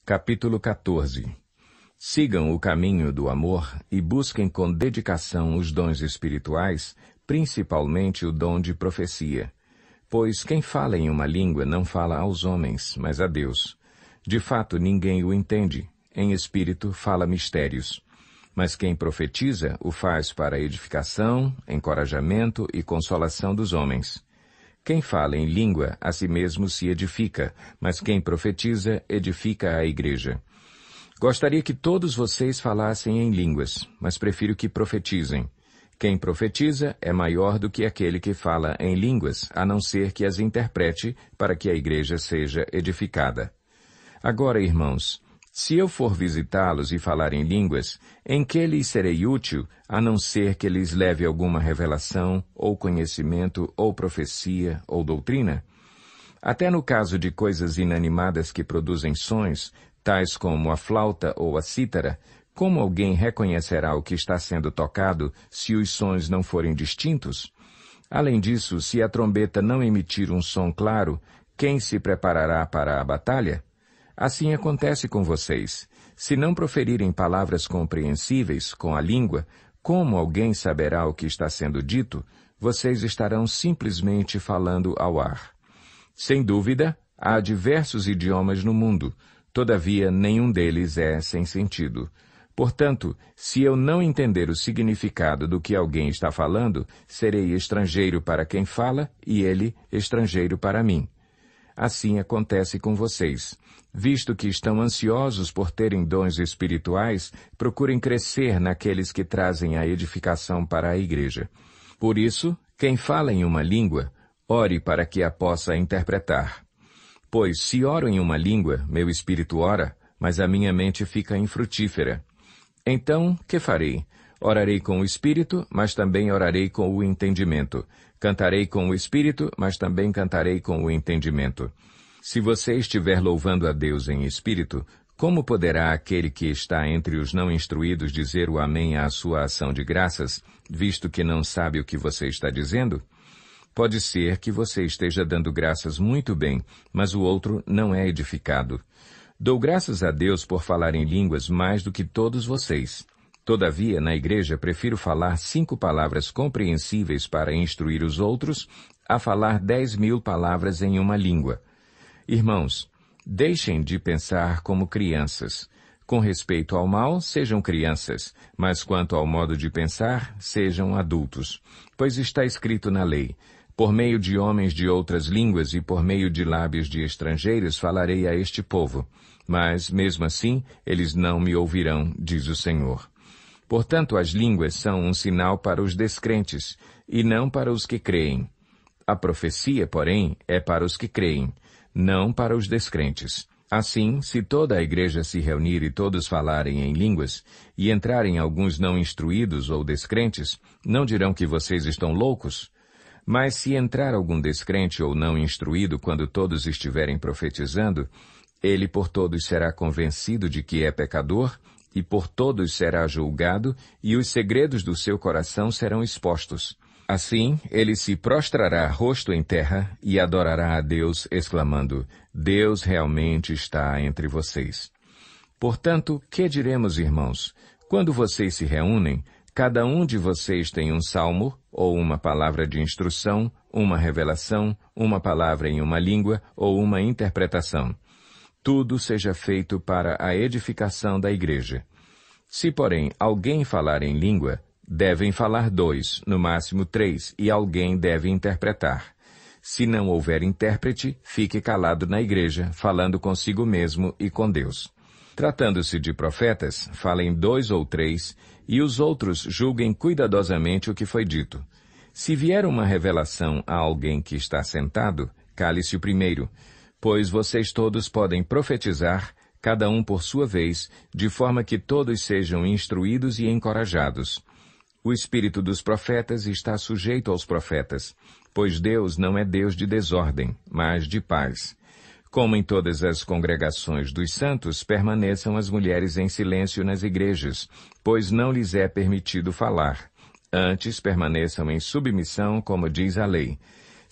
Capítulo 14. Sigam o caminho do amor e busquem com dedicação os dons espirituais, principalmente o dom de profecia. Pois quem fala em uma língua não fala aos homens, mas a Deus. De fato, ninguém o entende. Em espírito fala mistérios. Mas quem profetiza o faz para edificação, encorajamento e consolação dos homens. Quem fala em língua, a si mesmo se edifica, mas quem profetiza, edifica a igreja. Gostaria que todos vocês falassem em línguas, mas prefiro que profetizem. Quem profetiza é maior do que aquele que fala em línguas, a não ser que as interprete para que a igreja seja edificada. Agora, irmãos, se eu for visitá-los e falar em línguas, em que lhes serei útil, a não ser que lhes leve alguma revelação, ou conhecimento, ou profecia, ou doutrina? Até no caso de coisas inanimadas que produzem sons, tais como a flauta ou a cítara, como alguém reconhecerá o que está sendo tocado se os sons não forem distintos? Além disso, se a trombeta não emitir um som claro, quem se preparará para a batalha? Assim acontece com vocês. Se não proferirem palavras compreensíveis com a língua, como alguém saberá o que está sendo dito? Vocês estarão simplesmente falando ao ar. Sem dúvida, há diversos idiomas no mundo, todavia nenhum deles é sem sentido. Portanto, se eu não entender o significado do que alguém está falando, serei estrangeiro para quem fala e ele estrangeiro para mim. Assim acontece com vocês. Visto que estão ansiosos por terem dons espirituais, procurem crescer naqueles que trazem a edificação para a igreja. Por isso, quem fala em uma língua, ore para que a possa interpretar. Pois se oro em uma língua, meu espírito ora, mas a minha mente fica infrutífera. Então, que farei? Orarei com o espírito, mas também orarei com o entendimento. Cantarei com o espírito, mas também cantarei com o entendimento. Se você estiver louvando a Deus em espírito, como poderá aquele que está entre os não instruídos dizer o amém à sua ação de graças, visto que não sabe o que você está dizendo? Pode ser que você esteja dando graças muito bem, mas o outro não é edificado. Dou graças a Deus por falar em línguas mais do que todos vocês. Todavia, na igreja, prefiro falar 5 palavras compreensíveis para instruir os outros, a falar 10.000 palavras em uma língua. Irmãos, deixem de pensar como crianças. Com respeito ao mal, sejam crianças, mas quanto ao modo de pensar, sejam adultos. Pois está escrito na lei: por meio de homens de outras línguas e por meio de lábios de estrangeiros falarei a este povo. Mas, mesmo assim, eles não me ouvirão, diz o Senhor. Portanto, as línguas são um sinal para os descrentes, e não para os que creem. A profecia, porém, é para os que creem, não para os descrentes. Assim, se toda a igreja se reunir e todos falarem em línguas, e entrarem alguns não instruídos ou descrentes, não dirão que vocês estão loucos? Mas se entrar algum descrente ou não instruído quando todos estiverem profetizando, ele por todos será convencido de que é pecador, e por todos será julgado, e os segredos do seu coração serão expostos. Assim, ele se prostrará rosto em terra e adorará a Deus, exclamando: Deus realmente está entre vocês. Portanto, que diremos, irmãos? Quando vocês se reúnem, cada um de vocês tem um salmo, ou uma palavra de instrução, uma revelação, uma palavra em uma língua, ou uma interpretação. Tudo seja feito para a edificação da igreja. Se, porém, alguém falar em língua, devem falar 2, no máximo 3, e alguém deve interpretar. Se não houver intérprete, fique calado na igreja, falando consigo mesmo e com Deus. Tratando-se de profetas, falem 2 ou 3, e os outros julguem cuidadosamente o que foi dito. Se vier uma revelação a alguém que está sentado, cale-se o primeiro, pois vocês todos podem profetizar, cada um por sua vez, de forma que todos sejam instruídos e encorajados. O espírito dos profetas está sujeito aos profetas, pois Deus não é Deus de desordem, mas de paz. Como em todas as congregações dos santos, permaneçam as mulheres em silêncio nas igrejas, pois não lhes é permitido falar. Antes permaneçam em submissão, como diz a lei.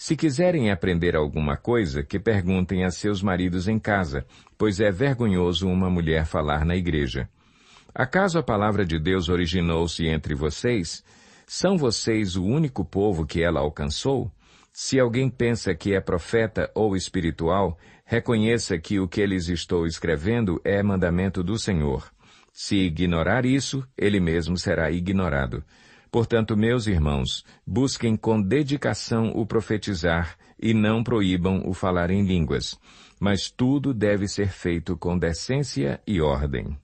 Se quiserem aprender alguma coisa, que perguntem a seus maridos em casa, pois é vergonhoso uma mulher falar na igreja. Acaso a palavra de Deus originou-se entre vocês? São vocês o único povo que ela alcançou? Se alguém pensa que é profeta ou espiritual, reconheça que o que lhes estou escrevendo é mandamento do Senhor. Se ignorar isso, ele mesmo será ignorado. Portanto, meus irmãos, busquem com dedicação o profetizar e não proíbam o falar em línguas. Mas tudo deve ser feito com decência e ordem.